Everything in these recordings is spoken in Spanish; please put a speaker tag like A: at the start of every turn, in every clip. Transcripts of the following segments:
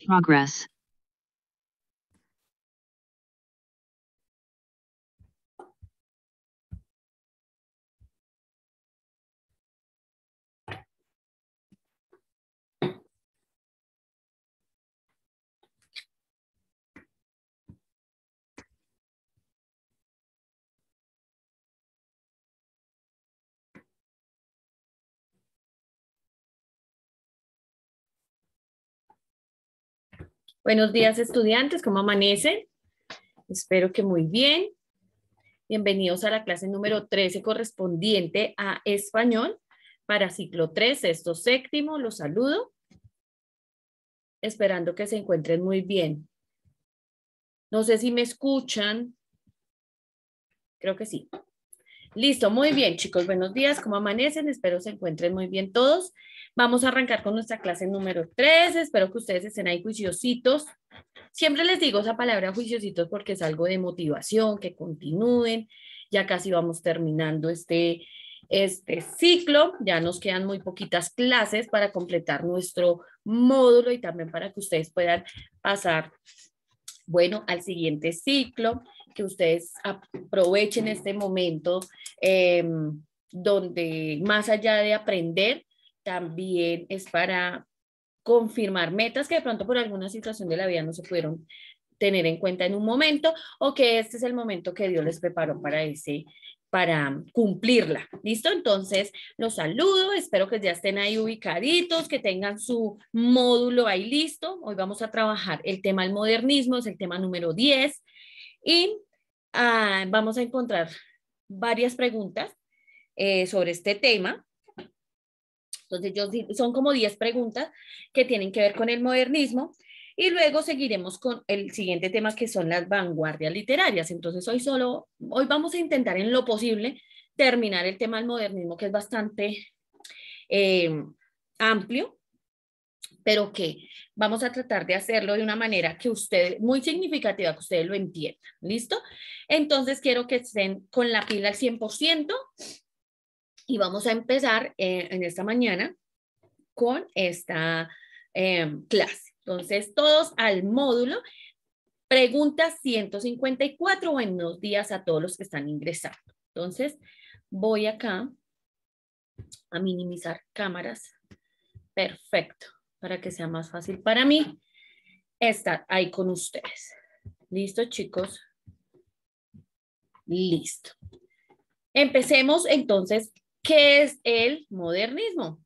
A: Progress.
B: Buenos días, estudiantes, ¿cómo amanecen? Espero que muy bien. Bienvenidos a la clase número 13 correspondiente a español para ciclo 3, sexto, séptimo. Los saludo, esperando que se encuentren muy bien. No sé si me escuchan. Creo que sí. Listo, muy bien, chicos. Buenos días, ¿cómo amanecen? Espero se encuentren muy bien todos. Vamos a arrancar con nuestra clase número 13. Espero que ustedes estén ahí juiciositos. Siempre les digo esa palabra juiciositos porque es algo de motivación, que continúen. Ya casi vamos terminando este ciclo. Ya nos quedan muy poquitas clases para completar nuestro módulo y también para que ustedes puedan pasar, bueno, al siguiente ciclo, que ustedes aprovechen este momento donde más allá de aprender, también es para confirmar metas que de pronto por alguna situación de la vida no se pudieron tener en cuenta en un momento, o que este es el momento que Dios les preparó para cumplirla. ¿Listo? Entonces, los saludo, espero que ya estén ahí ubicaditos, que tengan su módulo ahí listo. Hoy vamos a trabajar el tema del modernismo, es el tema número 10, y vamos a encontrar varias preguntas sobre este tema. Entonces, son como 10 preguntas que tienen que ver con el modernismo y luego seguiremos con el siguiente tema que son las vanguardias literarias. Entonces, hoy vamos a intentar en lo posible terminar el tema del modernismo, que es bastante amplio, pero que vamos a tratar de hacerlo de una manera que ustedes, muy significativa, que ustedes lo entiendan. ¿Listo? Entonces, quiero que estén con la pila al 100%. Y vamos a empezar en esta mañana con esta clase. Entonces, todos al módulo. Pregunta 154. Buenos días a todos los que están ingresando. Entonces, voy acá a minimizar cámaras. Perfecto. Para que sea más fácil para mí estar ahí con ustedes. ¿Listo, chicos? Listo. Empecemos entonces. ¿Qué es el modernismo?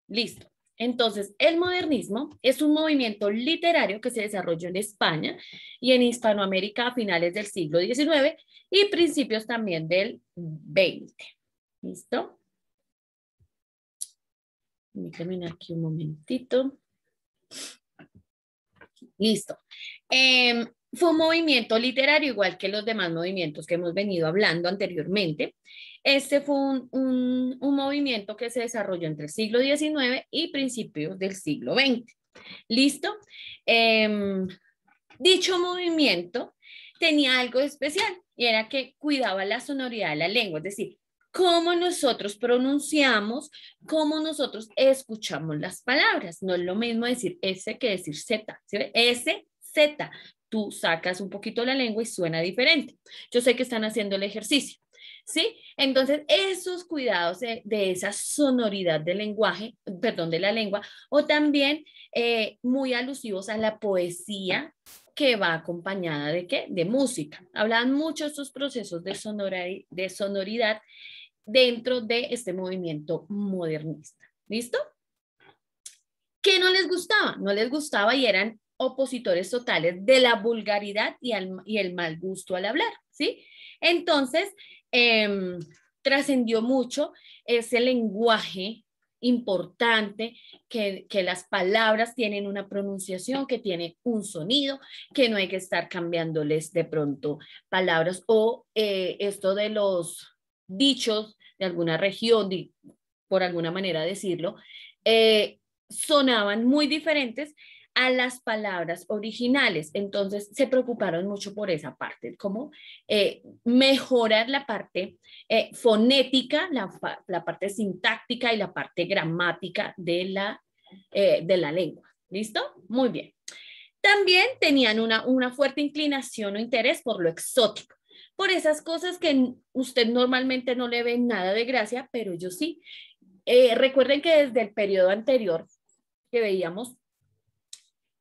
B: Listo. Entonces, el modernismo es un movimiento literario que se desarrolló en España y en Hispanoamérica a finales del siglo XIX y principios también del XX. ¿Listo? Voy a terminar aquí un momentito. Listo. Fue un movimiento literario igual que los demás movimientos que hemos venido hablando anteriormente. Este fue un movimiento que se desarrolló entre el siglo XIX y principios del siglo XX. ¿Listo? Dicho movimiento tenía algo especial y era que cuidaba la sonoridad de la lengua, es decir, cómo nosotros pronunciamos, cómo nosotros escuchamos las palabras. No es lo mismo decir S que decir Z. ¿Sí? S, Z. Tú sacas un poquito la lengua y suena diferente. Yo sé que están haciendo el ejercicio. ¿Sí? Entonces, esos cuidados de esa sonoridad del lenguaje, perdón, de la lengua, o también muy alusivos a la poesía que va acompañada de ¿qué? De música. Hablan mucho estos procesos de sonoridad dentro de este movimiento modernista. ¿Listo? ¿Qué no les gustaba? No les gustaba y eran opositores totales de la vulgaridad y el mal gusto al hablar, ¿sí? Entonces, trascendió mucho ese lenguaje importante, que las palabras tienen una pronunciación, que tiene un sonido, que no hay que estar cambiándoles de pronto palabras o esto de los dichos de alguna región, por alguna manera decirlo, sonaban muy diferentes a las palabras originales. Entonces se preocuparon mucho por esa parte, como mejorar la parte fonética, la parte sintáctica y la parte gramática de la de la lengua. ¿Listo? Muy bien. También tenían una fuerte inclinación o interés por lo exótico, por esas cosas que usted normalmente no le ve nada de gracia, pero yo sí. Recuerden que desde el periodo anterior que veíamos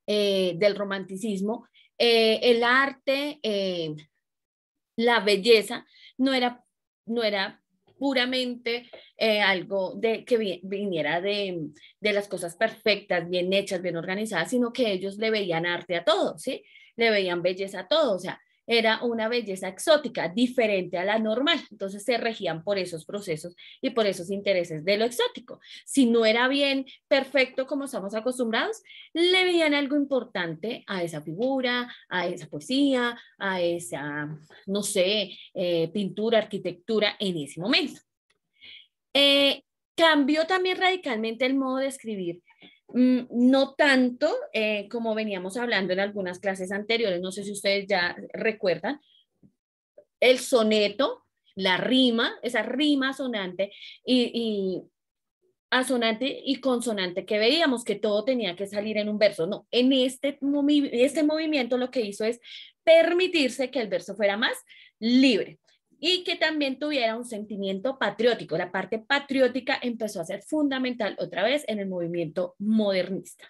B: del romanticismo, el arte, la belleza, no era puramente algo que viniera de las cosas perfectas, bien hechas, bien organizadas, sino que ellos le veían arte a todo, ¿sí? Le veían belleza a todo, o sea, era una belleza exótica, diferente a la normal. Entonces se regían por esos procesos y por esos intereses de lo exótico. Si no era bien perfecto como estamos acostumbrados, le veían algo importante a esa figura, a esa poesía, a esa, no sé, pintura, arquitectura en ese momento. Cambió también radicalmente el modo de escribir. No tanto como veníamos hablando en algunas clases anteriores, no sé si ustedes ya recuerdan, el soneto, la rima, esa rima sonante y asonante y consonante que veíamos que todo tenía que salir en un verso. No, en este movimiento lo que hizo es permitirse que el verso fuera más libre y que también tuviera un sentimiento patriótico. La parte patriótica empezó a ser fundamental otra vez en el movimiento modernista.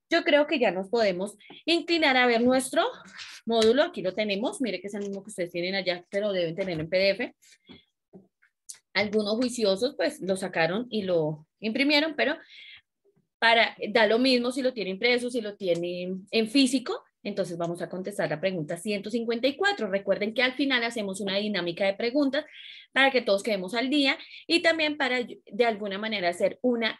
B: Yo creo que ya nos podemos inclinar a ver nuestro módulo. Aquí lo tenemos. Mire que es el mismo que ustedes tienen allá, pero deben tener en PDF. Algunos juiciosos pues lo sacaron y lo imprimieron, pero da lo mismo si lo tiene impreso, si lo tiene en físico. Entonces vamos a contestar la pregunta 154. Recuerden que al final hacemos una dinámica de preguntas para que todos quedemos al día y también para de alguna manera hacer una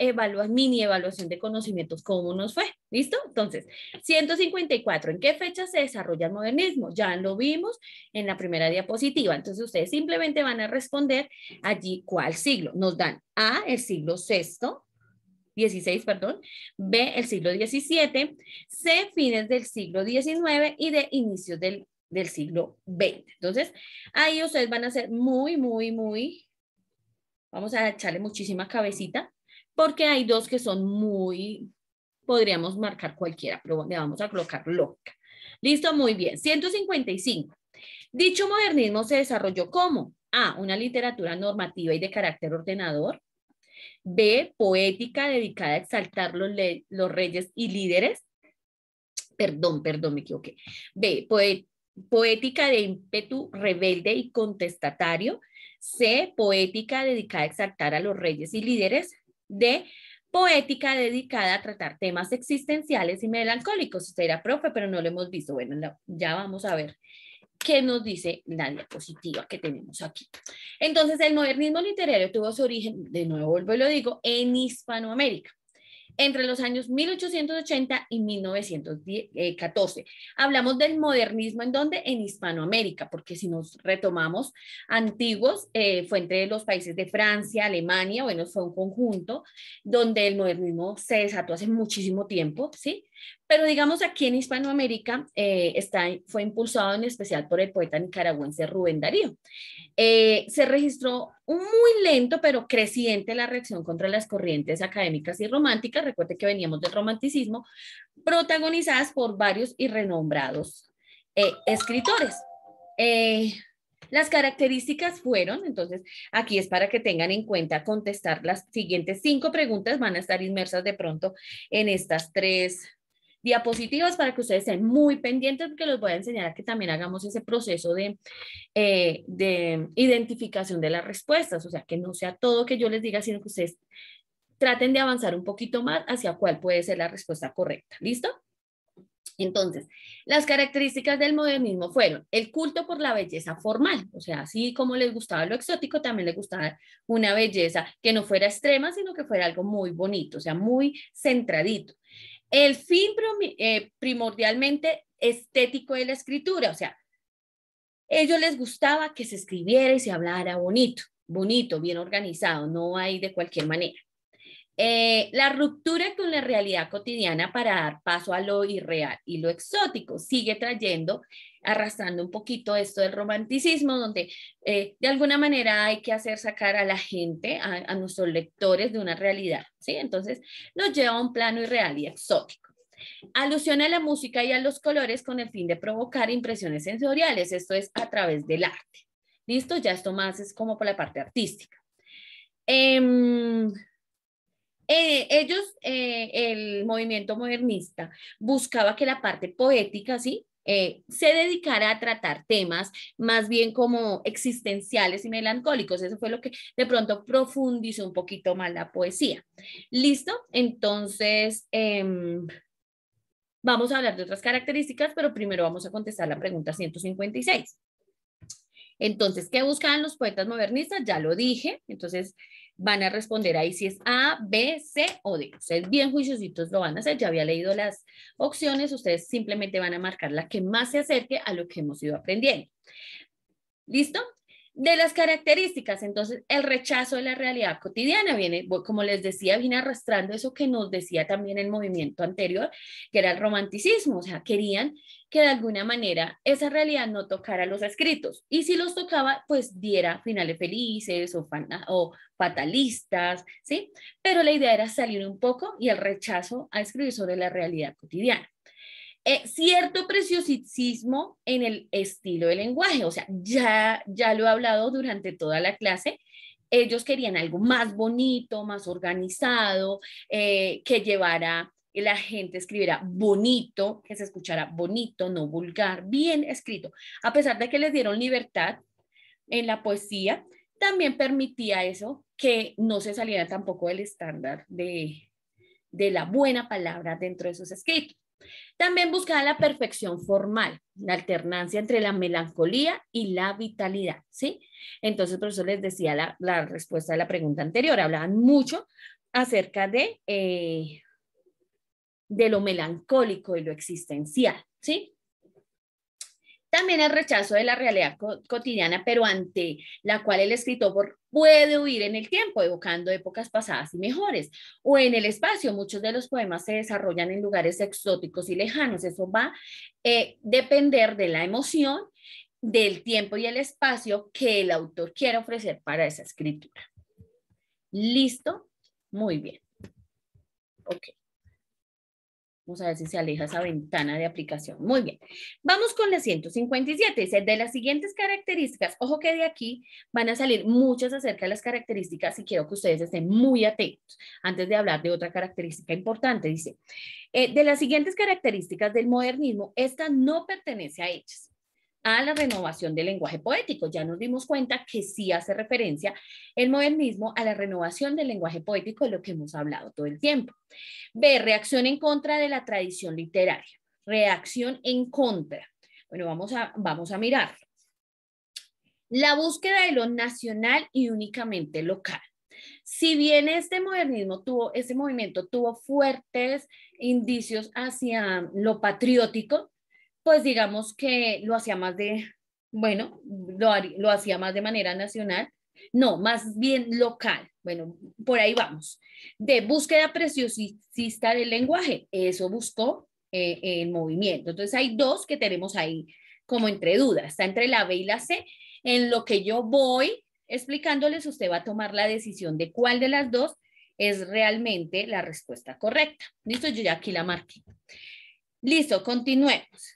B: mini evaluación de conocimientos, cómo nos fue. ¿Listo? Entonces, 154. ¿En qué fecha se desarrolla el modernismo? Ya lo vimos en la primera diapositiva. Entonces ustedes simplemente van a responder allí cuál siglo. Nos dan A, el siglo XVI, perdón, B, el siglo XVII, C, fines del siglo XIX y de inicios del siglo XX. Entonces, ahí ustedes van a ser vamos a echarle muchísima cabecita, porque hay dos que son podríamos marcar cualquiera, pero le vamos a colocar lógica. Listo, muy bien. 155. Dicho modernismo se desarrolló como A, una literatura normativa y de carácter ordenador. B, poética dedicada a exaltar los reyes y líderes. Perdón, me equivoqué. B, poética de ímpetu rebelde y contestatario. C, poética dedicada a exaltar a los reyes y líderes. D, poética dedicada a tratar temas existenciales y melancólicos. Usted era profe, pero no lo hemos visto. Bueno, ya vamos a ver qué nos dice la diapositiva que tenemos aquí. Entonces, el modernismo literario tuvo su origen, de nuevo vuelvo y lo digo, en Hispanoamérica, entre los años 1880 y 1914. Hablamos del modernismo en donde en Hispanoamérica, porque si nos retomamos antiguos, fue entre los países de Francia, Alemania, bueno, fue un conjunto donde el modernismo se desató hace muchísimo tiempo, ¿sí? Pero digamos aquí en Hispanoamérica fue impulsado en especial por el poeta nicaragüense Rubén Darío. Se registró un muy lento pero creciente la reacción contra las corrientes académicas y románticas, recuerde que veníamos del romanticismo, protagonizadas por varios y renombrados escritores. Las características fueron, entonces aquí es para que tengan en cuenta contestar las siguientes 5 preguntas, van a estar inmersas de pronto en estas 3 diapositivas para que ustedes estén muy pendientes porque les voy a enseñar a que también hagamos ese proceso de identificación de las respuestas, o sea, que no sea todo que yo les diga, sino que ustedes traten de avanzar un poquito más hacia cuál puede ser la respuesta correcta. ¿Listo? Entonces, las características del modernismo fueron el culto por la belleza formal, o sea, así como les gustaba lo exótico, también les gustaba una belleza que no fuera extrema, sino que fuera algo muy bonito, o sea, muy centradito. El fin primordialmente estético de la escritura, o sea, a ellos les gustaba que se escribiera y se hablara bonito, bien organizado, no hay de cualquier manera. La ruptura con la realidad cotidiana para dar paso a lo irreal y lo exótico sigue trayendo, arrastrando un poquito esto del romanticismo, donde de alguna manera hay que hacer sacar a la gente, a nuestros lectores de una realidad, ¿sí? Entonces nos lleva a un plano irreal y exótico. Alusión a la música y a los colores con el fin de provocar impresiones sensoriales, esto es a través del arte. ¿Listo? Ya esto más es como por la parte artística. El movimiento modernista buscaba que la parte poética, ¿sí? Se dedicara a tratar temas más bien como existenciales y melancólicos. Eso fue lo que de pronto profundizó un poquito más la poesía. ¿Listo? Entonces, vamos a hablar de otras características, pero primero vamos a contestar la pregunta 156. Entonces, ¿qué buscaban los poetas modernistas? Ya lo dije. Entonces, van a responder ahí si es A, B, C o D. Ustedes bien juiciositos lo van a hacer. Ya había leído las opciones. Ustedes simplemente van a marcar la que más se acerque a lo que hemos ido aprendiendo. ¿Listo? De las características, entonces, el rechazo de la realidad cotidiana viene, como les decía, viene arrastrando eso que nos decía también el movimiento anterior, que era el romanticismo, o sea, querían que de alguna manera esa realidad no tocara los escritos, y si los tocaba, pues diera finales felices o fatalistas, ¿sí? Pero la idea era salir un poco y el rechazo a escribir sobre la realidad cotidiana. Cierto preciosismo en el estilo del lenguaje, o sea, ya lo he hablado durante toda la clase, ellos querían algo más bonito, más organizado, que llevara, la gente escribiera bonito, que se escuchara bonito, no vulgar, bien escrito. A pesar de que les dieron libertad en la poesía, también permitía eso, que no se saliera tampoco del estándar de la buena palabra dentro de sus escritos. También buscaba la perfección formal, la alternancia entre la melancolía y la vitalidad, ¿sí? Entonces, por eso les decía la respuesta a la pregunta anterior. Hablaban mucho acerca de lo melancólico y lo existencial, ¿sí? También el rechazo de la realidad cotidiana, pero ante la cual el escritor puede huir en el tiempo, evocando épocas pasadas y mejores, o en el espacio. Muchos de los poemas se desarrollan en lugares exóticos y lejanos. Eso va a depender de la emoción, del tiempo y el espacio que el autor quiera ofrecer para esa escritura. ¿Listo? Muy bien. Ok. Vamos a ver si se aleja esa ventana de aplicación. Muy bien. Vamos con la 157. Dice, de las siguientes características, ojo que de aquí van a salir muchas acerca de las características y quiero que ustedes estén muy atentos antes de hablar de otra característica importante. Dice, de las siguientes características del modernismo, esta no pertenece a ellas. A la renovación del lenguaje poético. Ya nos dimos cuenta que sí hace referencia el modernismo a la renovación del lenguaje poético, de lo que hemos hablado todo el tiempo. B, reacción en contra de la tradición literaria. Reacción en contra. Bueno, vamos a mirar. La búsqueda de lo nacional y únicamente local. Si bien este movimiento tuvo fuertes indicios hacia lo patriótico, pues digamos que lo hacía más lo hacía más de manera nacional, no, más bien local. Bueno, por ahí vamos. De búsqueda preciosista del lenguaje, eso buscó el movimiento. Entonces hay dos que tenemos ahí como entre dudas, está entre la B y la C. En lo que yo voy explicándoles, usted va a tomar la decisión de cuál de las dos es realmente la respuesta correcta. Listo, yo ya aquí la marqué. Listo, continuemos.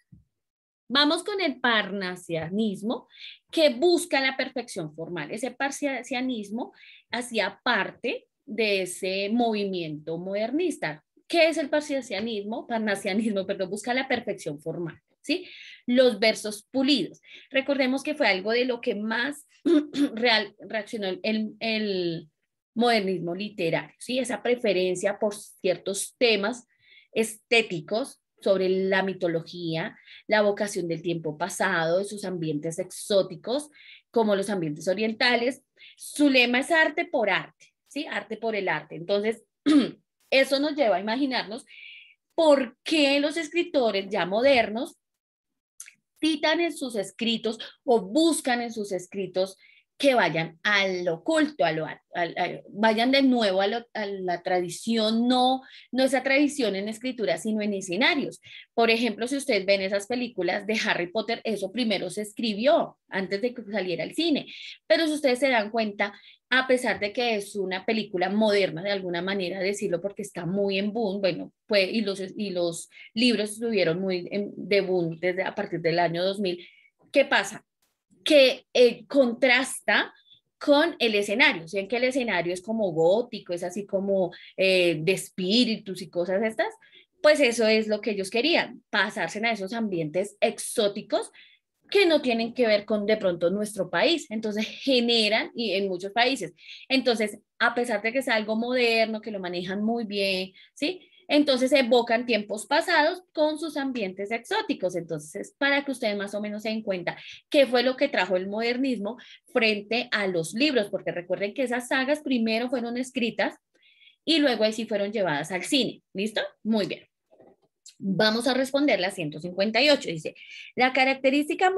B: Vamos con el parnasianismo, que busca la perfección formal. Ese parnasianismo hacía parte de ese movimiento modernista. ¿Qué es el parnasianismo? Perdón, busca la perfección formal, ¿sí? Los versos pulidos. Recordemos que fue algo de lo que más reaccionó el modernismo literario, ¿sí? Esa preferencia por ciertos temas estéticos sobre la mitología, la vocación del tiempo pasado, de sus ambientes exóticos, como los ambientes orientales. Su lema es arte por arte, ¿sí? Arte por el arte. Entonces, eso nos lleva a imaginarnos por qué los escritores ya modernos citan en sus escritos o buscan en sus escritos que vayan al oculto, vayan de nuevo a la tradición, no esa tradición en escritura, sino en escenarios. Por ejemplo, si ustedes ven esas películas de Harry Potter, eso primero se escribió antes de que saliera al cine. Pero si ustedes se dan cuenta, a pesar de que es una película moderna, de alguna manera decirlo, porque está muy en boom, bueno, pues, y los libros estuvieron muy de boom desde a partir del año 2000. ¿Qué pasa? Que contrasta con el escenario. ¿Sí? En que el escenario es como gótico, es así como de espíritus y cosas estas, pues eso es lo que ellos querían, pasarse a esos ambientes exóticos que no tienen que ver con de pronto nuestro país. Entonces generan, y en muchos países, entonces a pesar de que es algo moderno, que lo manejan muy bien, ¿sí? Entonces evocan tiempos pasados con sus ambientes exóticos. Entonces, para que ustedes más o menos se den cuenta qué fue lo que trajo el modernismo frente a los libros, porque recuerden que esas sagas primero fueron escritas y luego ahí sí fueron llevadas al cine. ¿Listo? Muy bien. Vamos a responder la 158. Dice, la característica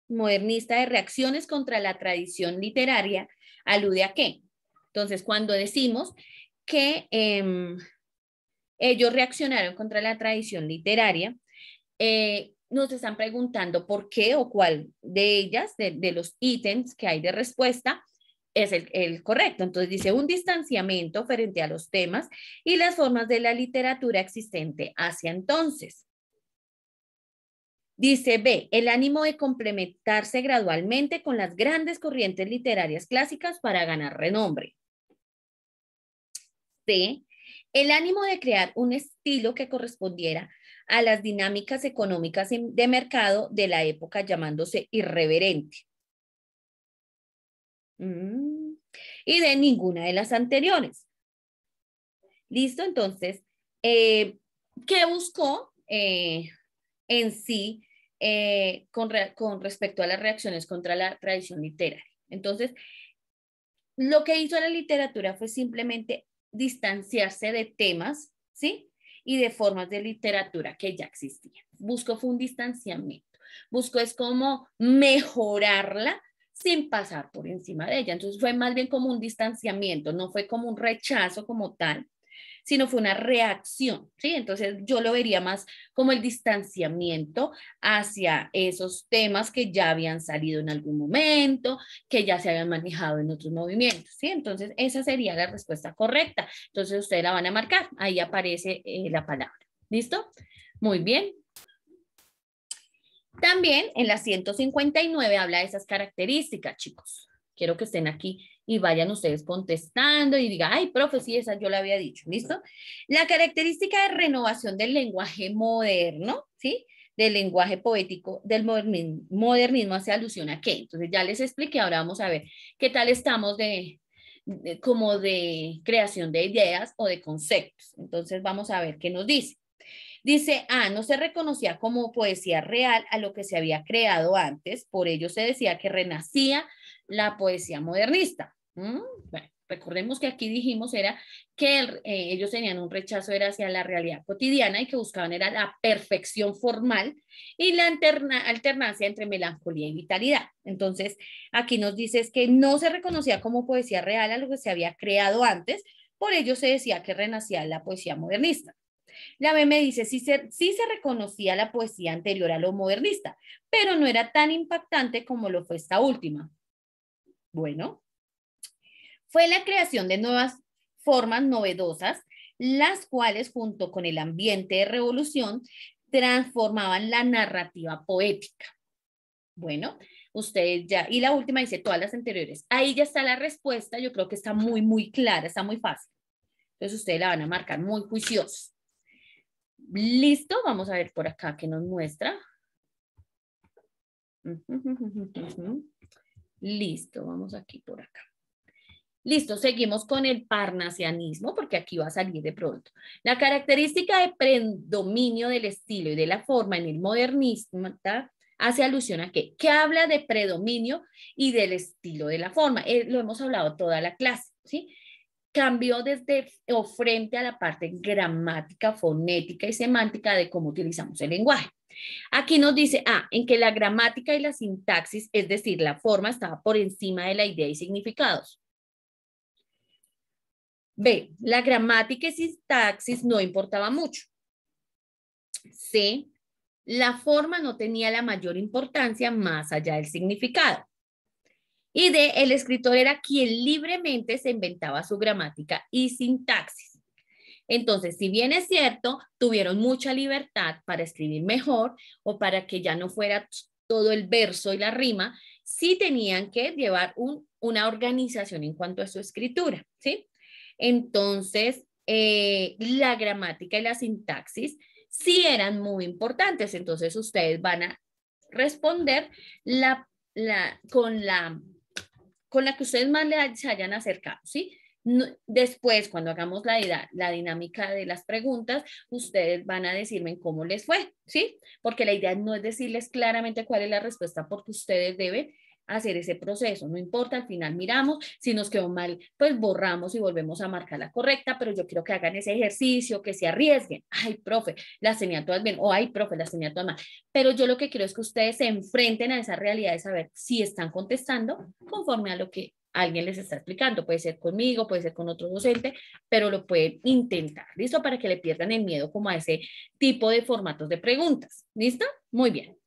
B: modernista de reacciones contra la tradición literaria alude a qué. Entonces, cuando decimos que ellos reaccionaron contra la tradición literaria, nos están preguntando por qué o cuál de ellas, de los ítems que hay de respuesta, es el correcto. Entonces dice un distanciamiento frente a los temas y las formas de la literatura existente hacia entonces. Dice B, el ánimo de complementarse gradualmente con las grandes corrientes literarias clásicas para ganar renombre. C, el ánimo de crear un estilo que correspondiera a las dinámicas económicas de mercado de la época llamándose irreverente. Y de ninguna de las anteriores. ¿Listo? Entonces, ¿qué buscó en sí con respecto a las reacciones contra la tradición literaria? Entonces, lo que hizo la literatura fue simplemente distanciarse de temas, ¿sí? Y de formas de literatura que ya existían. Buscó fue un distanciamiento. Buscó es como mejorarla sin pasar por encima de ella. Entonces fue más bien como un distanciamiento, no fue como un rechazo como tal, sino fue una reacción, ¿sí? Entonces yo lo vería más como el distanciamiento hacia esos temas que ya habían salido en algún momento, que ya se habían manejado en otros movimientos, ¿sí? Entonces esa sería la respuesta correcta. Entonces ustedes la van a marcar, ahí aparece la palabra. ¿Listo? Muy bien. También en la 159 habla de esas características, chicos. Quiero que estén aquí y vayan ustedes contestando y digan, ay, profe, sí, esa yo la había dicho, ¿listo? La característica de renovación del lenguaje moderno, ¿sí? Del lenguaje poético, del modernismo hace alusión a qué. Entonces ya les expliqué, ahora vamos a ver qué tal estamos como de creación de ideas o de conceptos. Entonces vamos a ver qué nos dice. Dice, no se reconocía como poesía real a lo que se había creado antes, por ello se decía que renacía la poesía modernista. Bueno, recordemos que aquí dijimos era que ellos tenían un rechazo era hacia la realidad cotidiana y que buscaban era la perfección formal y la alternancia entre melancolía y vitalidad. Entonces, aquí nos dice es que no se reconocía como poesía real a lo que se había creado antes, por ello se decía que renacía la poesía modernista. La B me dice, sí se reconocía la poesía anterior a lo modernista, pero no era tan impactante como lo fue esta última. Bueno, fue la creación de nuevas formas novedosas, las cuales junto con el ambiente de revolución transformaban la narrativa poética. Bueno, ustedes ya, y la última dice todas las anteriores. Ahí ya está la respuesta, yo creo que está muy, muy clara, está muy fácil. Entonces ustedes la van a marcar muy juiciosos. Listo, vamos a ver por acá qué nos muestra. Listo, vamos aquí por acá. Listo, seguimos con el parnasianismo, porque aquí va a salir de pronto. La característica de predominio del estilo y de la forma en el modernismo hace alusión a qué? Que habla de predominio y del estilo de la forma. Lo hemos hablado toda la clase, ¿sí? Cambió desde o frente a la parte gramática, fonética y semántica de cómo utilizamos el lenguaje. Aquí nos dice A, en que la gramática y la sintaxis, es decir, la forma, estaba por encima de la idea y significados. B, la gramática y sintaxis no importaba mucho. C, la forma no tenía la mayor importancia más allá del significado. Y D, el escritor era quien libremente se inventaba su gramática y sintaxis. Entonces, si bien es cierto, tuvieron mucha libertad para escribir mejor o para que ya no fuera todo el verso y la rima, sí tenían que llevar una organización en cuanto a su escritura, ¿sí? Entonces, la gramática y la sintaxis sí eran muy importantes. Entonces, ustedes van a responder con la que ustedes más se hayan acercado, ¿sí? No, después, cuando hagamos la dinámica de las preguntas, ustedes van a decirme cómo les fue, ¿sí? Porque la idea no es decirles claramente cuál es la respuesta, porque ustedes deben hacer ese proceso. No importa, al final miramos, si nos quedó mal, pues borramos y volvemos a marcar la correcta, pero yo quiero que hagan ese ejercicio, que se arriesguen. Ay, profe, las tenía todas bien, o ay, profe, las tenía todas mal. Pero yo lo que quiero es que ustedes se enfrenten a esa realidad de saber si están contestando conforme a lo que alguien les está explicando. Puede ser conmigo, puede ser con otro docente, pero lo pueden intentar. ¿Listo? Para que le pierdan el miedo como a ese tipo de formatos de preguntas. ¿Listo? Muy bien.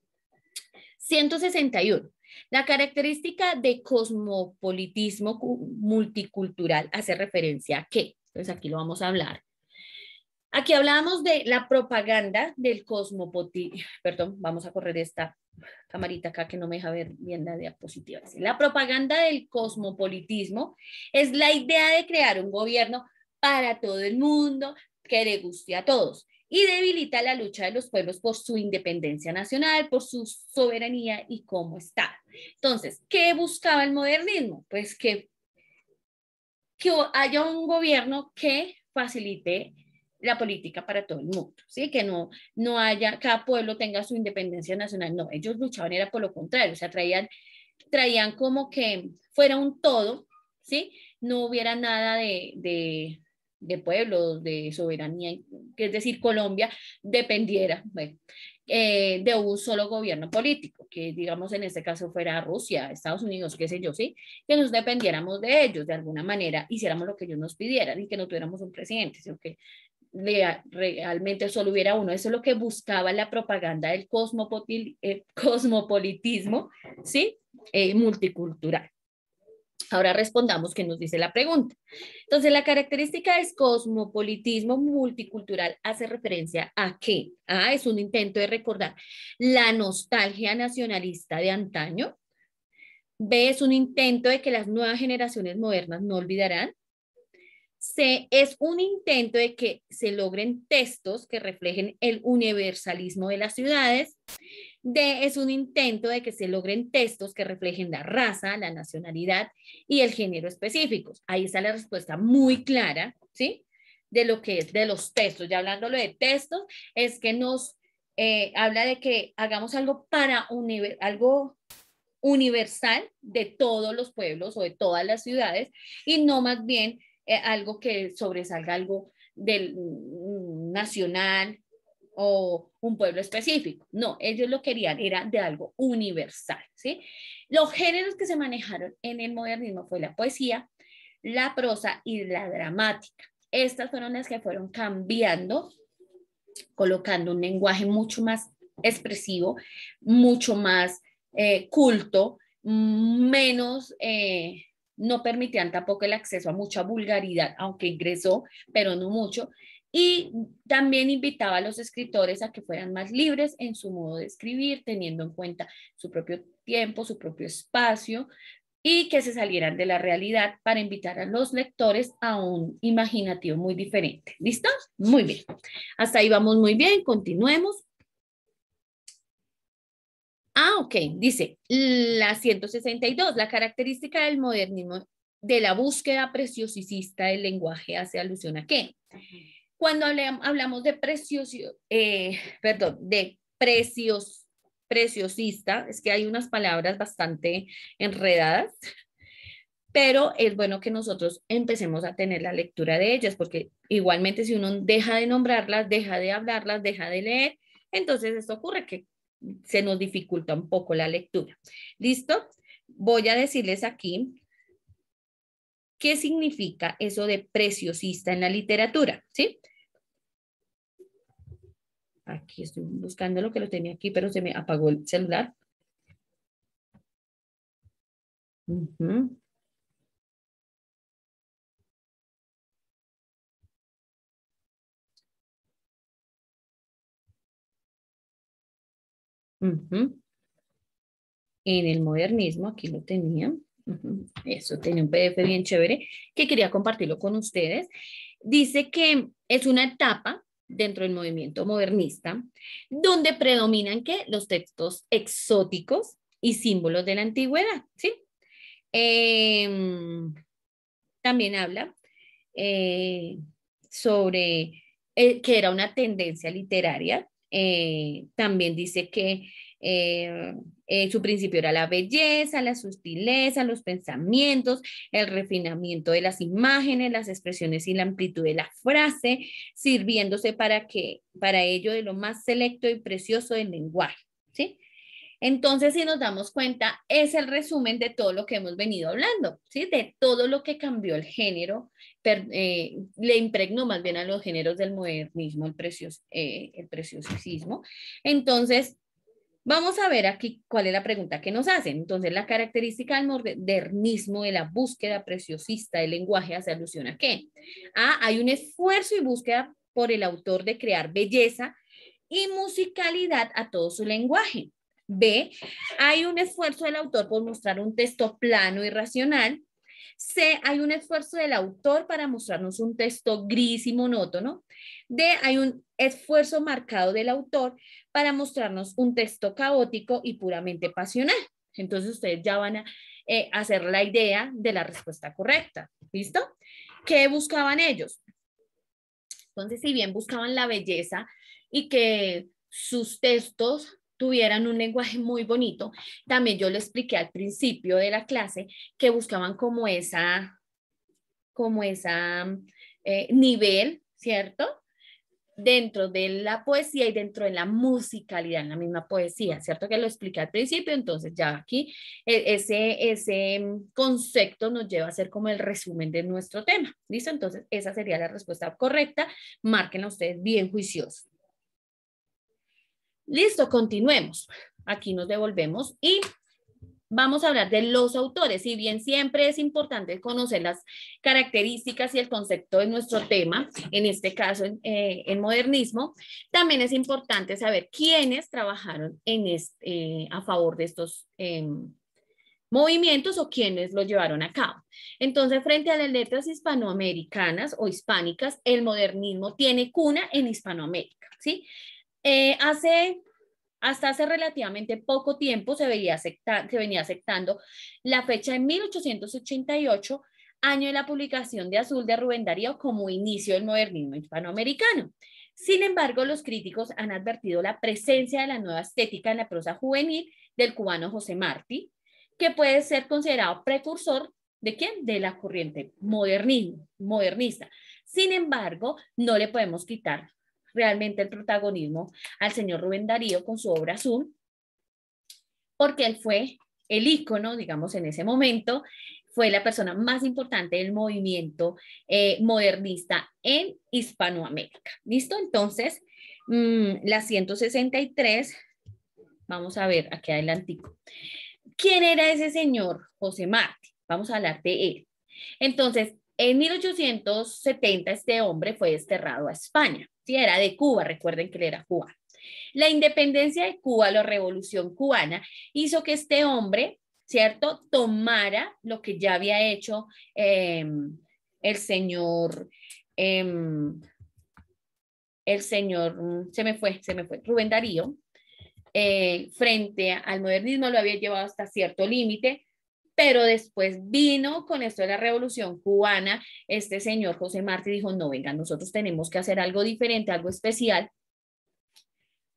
B: 161. La característica de cosmopolitismo multicultural hace referencia a qué. Entonces aquí lo vamos a hablar. Aquí hablábamos de la propaganda del cosmopolitismo. Perdón, vamos a correr esta camarita acá que no me deja ver bien la diapositiva. La propaganda del cosmopolitismo es la idea de crear un gobierno para todo el mundo que le guste a todos y debilita la lucha de los pueblos por su independencia nacional, por su soberanía y cómo está. Entonces, ¿qué buscaba el modernismo? Pues que haya un gobierno que facilite la política para todo el mundo, ¿sí? Que no haya, cada pueblo tenga su independencia nacional, no, ellos luchaban era por lo contrario, o sea, traían como que fuera un todo, ¿sí? No hubiera nada de pueblos, de soberanía, que es decir, Colombia dependiera, bueno, de un solo gobierno político, que digamos en este caso fuera Rusia, Estados Unidos, qué sé yo, ¿sí? Que nos dependiéramos de ellos de alguna manera, hiciéramos lo que ellos nos pidieran y que no tuviéramos un presidente, sino que realmente solo hubiera uno. Eso es lo que buscaba la propaganda del cosmopolitismo, ¿sí? Multicultural. Ahora respondamos qué nos dice la pregunta. Entonces, la característica del cosmopolitismo multicultural hace referencia a qué? A, es un intento de recordar la nostalgia nacionalista de antaño. B, es un intento de que las nuevas generaciones modernas no olvidarán. C, es un intento de que se logren textos que reflejen el universalismo de las ciudades. D, es un intento de que se logren textos que reflejen la raza, la nacionalidad y el género específicos. Ahí está la respuesta muy clara, ¿sí? De lo que es de los textos. Ya hablándolo de textos, es que nos habla de que hagamos algo para algo universal de todos los pueblos o de todas las ciudades y no más bien algo que sobresalga algo del nacional o un pueblo específico. No, ellos lo querían, era de algo universal, ¿sí? Los géneros que se manejaron en el modernismo fue la poesía, la prosa y la dramática. Estas fueron las que fueron cambiando, colocando un lenguaje mucho más expresivo, mucho más culto, menos, no permitían tampoco el acceso a mucha vulgaridad, aunque ingresó, pero no mucho. Y también invitaba a los escritores a que fueran más libres en su modo de escribir, teniendo en cuenta su propio tiempo, su propio espacio, y que se salieran de la realidad para invitar a los lectores a un imaginativo muy diferente. ¿Listo? Muy bien. Hasta ahí vamos muy bien. Continuemos. Ok. Dice la 162. La característica del modernismo de la búsqueda preciosista del lenguaje hace alusión a qué. Cuando hablamos de preciosista, es que hay unas palabras bastante enredadas, pero es bueno que nosotros empecemos a tener la lectura de ellas, porque igualmente si uno deja de nombrarlas, deja de hablarlas, deja de leer, Entonces esto ocurre que se nos dificulta un poco la lectura. ¿Listo? Voy a decirles aquí qué significa eso de preciosista en la literatura, ¿sí? Aquí estoy buscando lo que lo tenía aquí, pero se me apagó el celular. Uh-huh. Uh-huh. En el modernismo, aquí lo tenía. Uh-huh. Eso, tenía un PDF bien chévere que quería compartirlo con ustedes. Dice que es una etapa dentro del movimiento modernista donde predominan ¿qué? Los textos exóticos y símbolos de la antigüedad, ¿sí? Eh, También habla eh, sobre que era una tendencia literaria. También dice que su principio era la belleza, la sutileza, los pensamientos, el refinamiento de las imágenes, las expresiones y la amplitud de la frase, sirviéndose para ello de lo más selecto y precioso del lenguaje, ¿sí? Entonces, si nos damos cuenta, es el resumen de todo lo que hemos venido hablando, ¿sí? De todo lo que cambió el género, le impregnó más bien a los géneros del modernismo, el preciosismo. Entonces, vamos a ver aquí cuál es la pregunta que nos hacen. Entonces, la característica del modernismo, de la búsqueda preciosista del lenguaje, hace alusión a qué? Hay un esfuerzo y búsqueda por el autor de crear belleza y musicalidad a todo su lenguaje. B, hay un esfuerzo del autor por mostrar un texto plano y racional. C, hay un esfuerzo del autor para mostrarnos un texto gris y monótono. D, hay un esfuerzo marcado del autor para mostrarnos un texto caótico y puramente pasional. Entonces ustedes ya van a hacer la idea de la respuesta correcta. ¿Listo? ¿Qué buscaban ellos? Entonces, si bien buscaban la belleza y que sus textos tuvieran un lenguaje muy bonito, también yo lo expliqué al principio de la clase que buscaban como esa nivel, ¿cierto? Dentro de la poesía y dentro de la musicalidad en la misma poesía, ¿cierto? Que lo expliqué al principio, entonces ya aquí ese concepto nos lleva a ser como el resumen de nuestro tema, ¿listo? Entonces esa sería la respuesta correcta, márquenla ustedes bien juiciosos. Listo, continuemos. Aquí nos devolvemos y vamos a hablar de los autores. Si bien siempre es importante conocer las características y el concepto de nuestro tema, en este caso en modernismo, también es importante saber quiénes trabajaron a favor de estos movimientos o quiénes lo llevaron a cabo. Entonces, frente a las letras hispanoamericanas o hispánicas, el modernismo tiene cuna en Hispanoamérica, ¿sí? Hasta hace relativamente poco tiempo se venía aceptando la fecha de 1888, año de la publicación de Azul de Rubén Darío, como inicio del modernismo hispanoamericano. Sin embargo, los críticos han advertido la presencia de la nueva estética en la prosa juvenil del cubano José Martí, que puede ser considerado precursor ¿de quién? De la corriente modernista. Sin embargo, no le podemos quitar realmente el protagonismo al señor Rubén Darío con su obra Azul, porque él fue el ícono, digamos, en ese momento, fue la persona más importante del movimiento modernista en Hispanoamérica. ¿Listo? Entonces, la 163, vamos a ver aquí adelantico. ¿Quién era ese señor José Martí? Vamos a hablar de él. Entonces, en 1870 este hombre fue desterrado a España. Sí, era de Cuba, recuerden que él era cubano. La independencia de Cuba, la revolución cubana, hizo que este hombre, ¿cierto?, tomara lo que ya había hecho el señor, se me fue, Rubén Darío, frente al modernismo, lo había llevado hasta cierto límite, pero después vino con esto de la revolución cubana, este señor José Martí dijo, no, venga, nosotros tenemos que hacer algo diferente, algo especial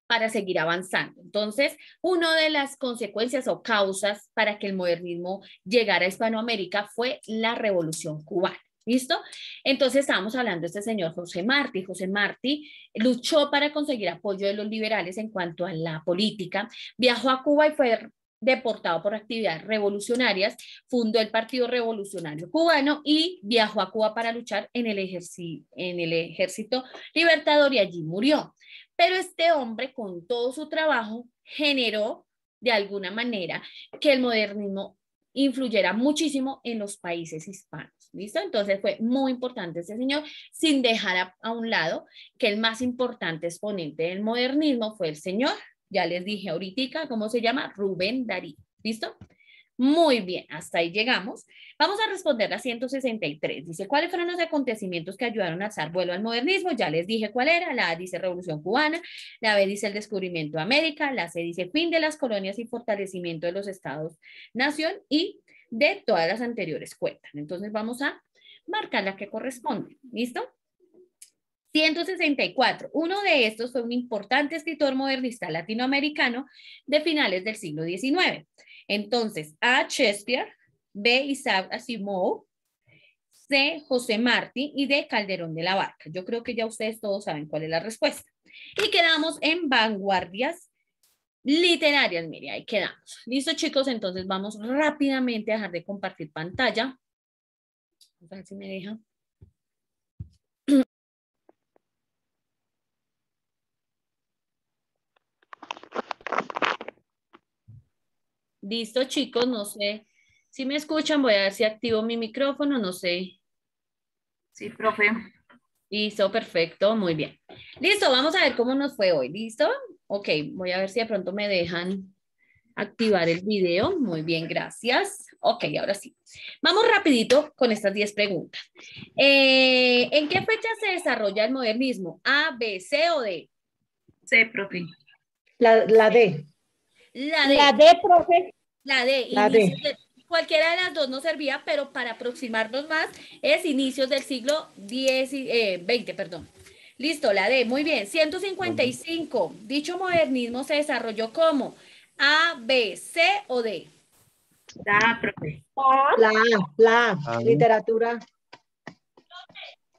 B: para seguir avanzando. Entonces, una de las consecuencias o causas para que el modernismo llegara a Hispanoamérica fue la revolución cubana. ¿Listo? Entonces estábamos hablando de este señor José Martí. José Martí luchó para conseguir apoyo de los liberales en cuanto a la política, viajó a Cuba y fue deportado por actividades revolucionarias, fundó el Partido Revolucionario Cubano y viajó a Cuba para luchar en el ejército libertador y allí murió. Pero este hombre, con todo su trabajo, generó de alguna manera que el modernismo influyera muchísimo en los países hispanos. ¿Listo? Entonces fue muy importante ese señor, sin dejar a un lado que el más importante exponente del modernismo fue el señor, ya les dije ahorita, ¿cómo se llama? Rubén Darío. ¿Listo? Muy bien, hasta ahí llegamos. Vamos a responder la 163. Dice, ¿cuáles fueron los acontecimientos que ayudaron a alzar vuelo al modernismo? Ya les dije cuál era. La A dice Revolución Cubana, la B dice el descubrimiento de América, la C dice fin de las colonias y fortalecimiento de los estados-nación y de todas las anteriores cuentan. Entonces vamos a marcar la que corresponde. ¿Listo? 164. Uno de estos fue un importante escritor modernista latinoamericano de finales del siglo XIX. Entonces, A. Shakespeare, B. Isaac Asimov, C. José Martí y D. Calderón de la Barca. Yo creo que ya ustedes todos saben cuál es la respuesta. Y quedamos en vanguardias literarias. Mire, ahí quedamos. ¿Listo, chicos? Entonces vamos rápidamente a dejar de compartir pantalla. Vamos a ver si me deja. Listo, chicos, no sé si me escuchan, voy a ver si activo mi micrófono, no sé.
A: Sí, profe.
B: Listo, perfecto, muy bien. Listo, vamos a ver cómo nos fue hoy, ¿listo? Ok, voy a ver si de pronto me dejan activar el video. Muy bien, gracias. Ok, ahora sí. Vamos rapidito con estas 10 preguntas. ¿En qué fecha se desarrolla el modernismo? ¿A, B, C o D?
A: Sí, profe.
C: La D.
B: La
C: La
B: D.
C: D, profe.
B: La D,
C: La D.
B: cualquiera de las dos nos servía, pero para aproximarnos más es inicios del siglo XX, perdón. Listo, la D, muy bien. 155. Dicho modernismo se desarrolló como A, B, C o D.
A: Da, profe.
C: La A, literatura.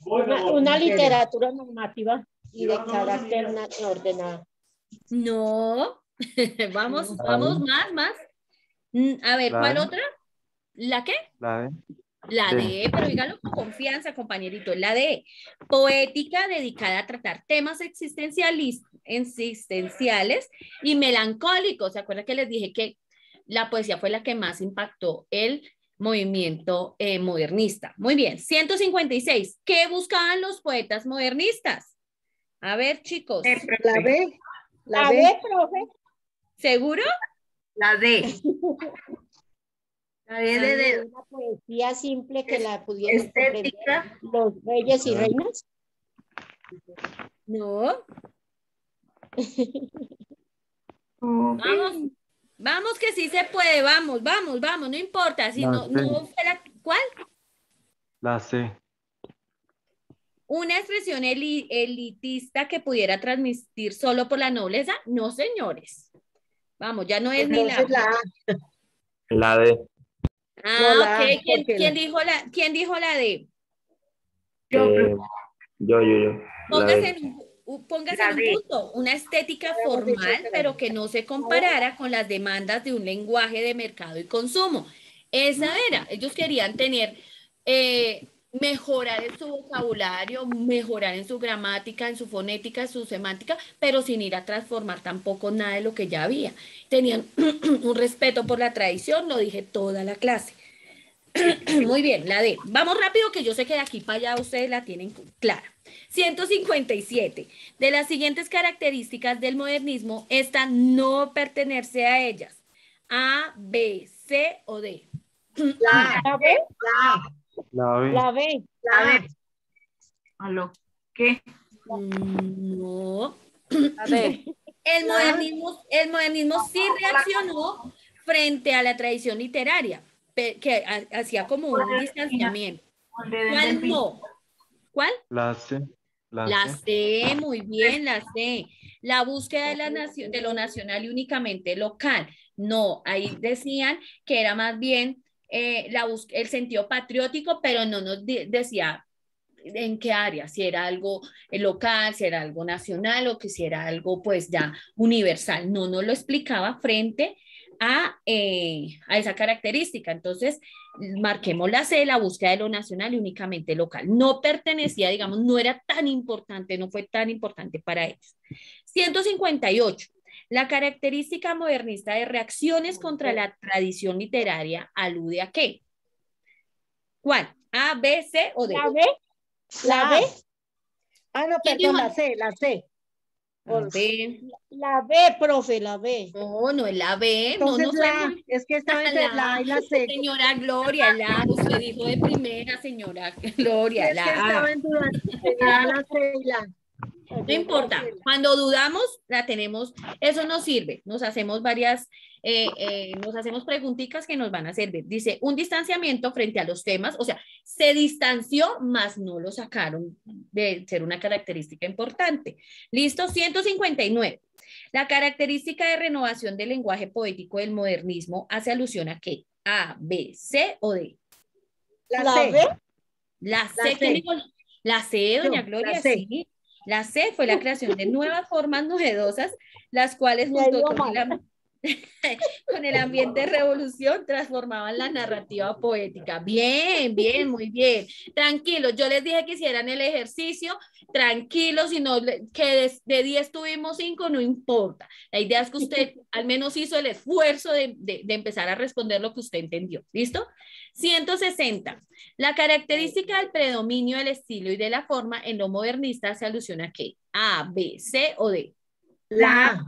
C: Una literatura normativa y de carácter ordenado.
B: No. Vamos más. A ver, ¿cuál otra? ¿La qué?
D: La D.
B: La D, pero dígalo con confianza, compañerito, la D. Poética dedicada a tratar temas existenciales y melancólicos. ¿Se acuerdan que les dije que la poesía fue la que más impactó el movimiento modernista? Muy bien, 156. ¿Qué buscaban los poetas modernistas? A ver, chicos.
C: La B. La B, profe.
B: ¿Seguro?
A: La D. La D de
C: Una poesía simple que la pudieran comprender
A: estética.
C: los reyes y reinas.
B: No. Vamos que sí se puede, vamos, no importa, si no fue la, ¿cuál?
D: La C.
B: Una expresión elitista que pudiera transmitir solo por la nobleza, no señores. Vamos, ya no es
C: Entonces
B: ni la.
C: A.
D: La D.
B: Ah,
C: No, la A,
B: ok. ¿Quién dijo la D?
A: Yo,
D: Yo.
B: Póngase
A: La
B: en un
A: D.
B: punto, una estética
C: Habíamos dicho
B: formal,
C: que la
B: pero
C: D.
B: que no se comparara con las demandas de un lenguaje de mercado y consumo. Esa era, ellos querían tener, mejorar en su vocabulario, mejorar en su gramática, en su fonética, en su semántica, pero sin ir a transformar tampoco nada de lo que ya había. Tenían un respeto por la tradición, lo dije toda la clase. Muy bien, la D. Vamos rápido que yo sé que de aquí para allá ustedes la tienen clara. 157. De las siguientes características del modernismo, esta no pertenece a ellas. A, B, C o D.
C: La B.
D: La B.
C: La B.
A: La D. ¿Aló? ¿Qué?
B: No.
C: La D.
B: El modernismo sí reaccionó frente a la tradición literaria, que hacía como un distanciamiento. ¿Cuál no? ¿Cuál?
D: La C.
B: La C, muy bien, la C. La búsqueda de, de lo nacional y únicamente local. No, ahí decían que era más bien el sentido patriótico, pero no nos decía en qué área, si era algo local, si era algo nacional o que si era algo pues ya universal. No nos lo explicaba frente a esa característica. Entonces, marquemos la C, la búsqueda de lo nacional y únicamente local. No pertenecía, digamos, no era tan importante, no fue tan importante para ellos. 158. La característica modernista de reacciones contra la tradición literaria alude a qué? ¿Cuál? ¿A, B, C o D?
C: ¿La B? ¿La B?
E: Ah, no, perdón, la C.
B: A B.
C: La B, profe, la B.
B: No, no es la B.
E: Entonces
B: no,
E: la, es que estaba entre la A y la C.
B: Señora Gloria, la usted dijo de primera, señora Gloria,
E: Es que
B: la A.
E: estaba en duda entre la C y la.
B: No importa, cuando dudamos la tenemos, eso nos sirve, nos hacemos nos hacemos preguntitas que nos van a servir. Dice, un distanciamiento frente a los temas, o sea, se distanció, mas no lo sacaron de ser una característica importante. Listo, 159. La característica de renovación del lenguaje poético del modernismo hace alusión a qué? A, B, C o D.
E: La C.
B: La C, ¿quién dijo? La C, doña Gloria,
E: la C.
B: sí. La C fue la creación de nuevas formas novedosas, las cuales junto con el ambiente de revolución transformaban la narrativa poética. Bien, bien, muy bien. Tranquilos, yo les dije que hicieran el ejercicio, tranquilos, si no, que de 10 tuvimos 5, no importa. La idea es que usted al menos hizo el esfuerzo de empezar a responder lo que usted entendió. ¿Listo? 160. La característica del predominio del estilo y de la forma en lo modernista se alusiona a ¿qué? A, B, C o D.
E: La A.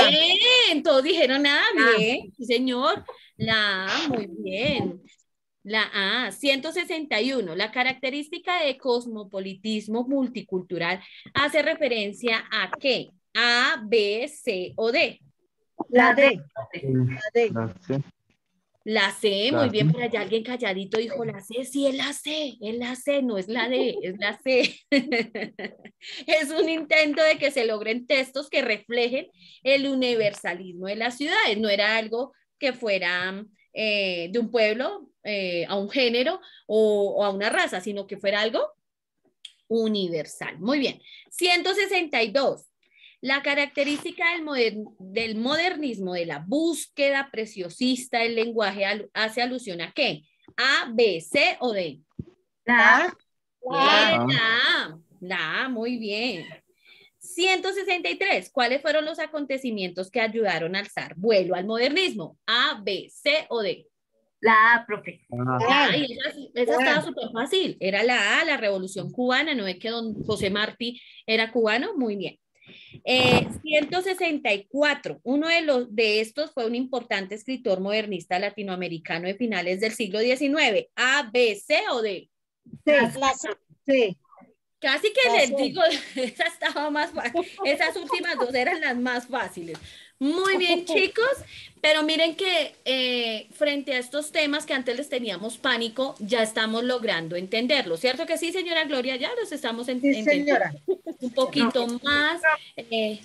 B: Bien, todos dijeron A, bien, sí, señor. La A, muy bien. La A, 161. La característica de cosmopolitismo multicultural hace referencia a ¿qué? A, B, C o D.
E: La D.
D: La
E: D.
D: C.
B: La C,
D: La
B: muy bien,
D: C.
B: por allá alguien calladito dijo la C, sí, es la C, no es la D, es la C. Es un intento de que se logren textos que reflejen el universalismo de las ciudades, no era algo que fuera de un pueblo a un género o a una raza, sino que fuera algo universal. Muy bien, 162. La característica del modernismo, de la búsqueda preciosista del lenguaje, hace alusión a ¿qué? A, B, C o D.
A: La A.
B: La A, muy bien. 163. ¿Cuáles fueron los acontecimientos que ayudaron a alzar vuelo al modernismo? A, B, C o D.
A: La A, profe.
B: Ay, esa estaba súper fácil. Era la A, la Revolución Cubana. ¿No es que don José Martí era cubano? Muy bien. 164. Uno de estos fue un importante escritor modernista latinoamericano de finales del siglo XIX. A, B, C o D.
E: C.
B: Casi que les digo, esa estaba más fácil. Esas últimas dos eran las más fáciles. Muy bien, chicos, pero miren que frente a estos temas que antes les teníamos pánico, ya estamos logrando entenderlos, ¿cierto que sí, señora Gloria? Ya los estamos entendiendo
E: señora.
B: un poquito más.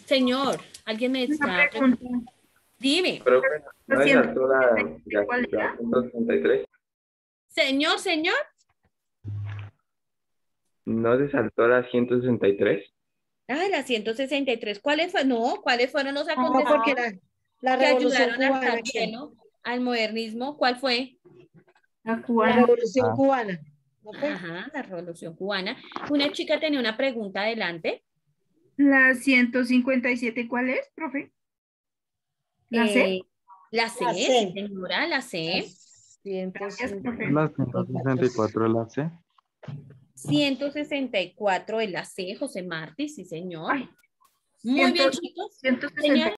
B: Señor, alguien me está...
A: Una pregunta.
B: Dime.
D: Pero no
A: Lo
D: es
A: siento.
D: la
A: ¿Cuál era?
D: 163.
B: Señor.
D: ¿No se saltó la 163?
B: Ah, la 163. ¿Cuáles fueron los
E: No,
B: acontecimientos
E: porque era la
B: que
E: revolución
B: ayudaron a
E: cubana.
B: alzar vuelo al modernismo? ¿Cuál fue?
A: La
E: La
A: cubana.
E: revolución cubana. ¿No fue?
B: Ajá, la Revolución Cubana. Una chica tenía una pregunta adelante.
A: La 157, ¿cuál es, profe? ¿La C?
B: La C,
C: La C.
B: sí, señora, la C.
A: Gracias, profe.
D: La 164 la C.
B: 164 es la C, José Martí, sí, señor.
A: Ay,
B: Muy bien,
A: 100,
B: chicos.
A: 160.
B: Señora.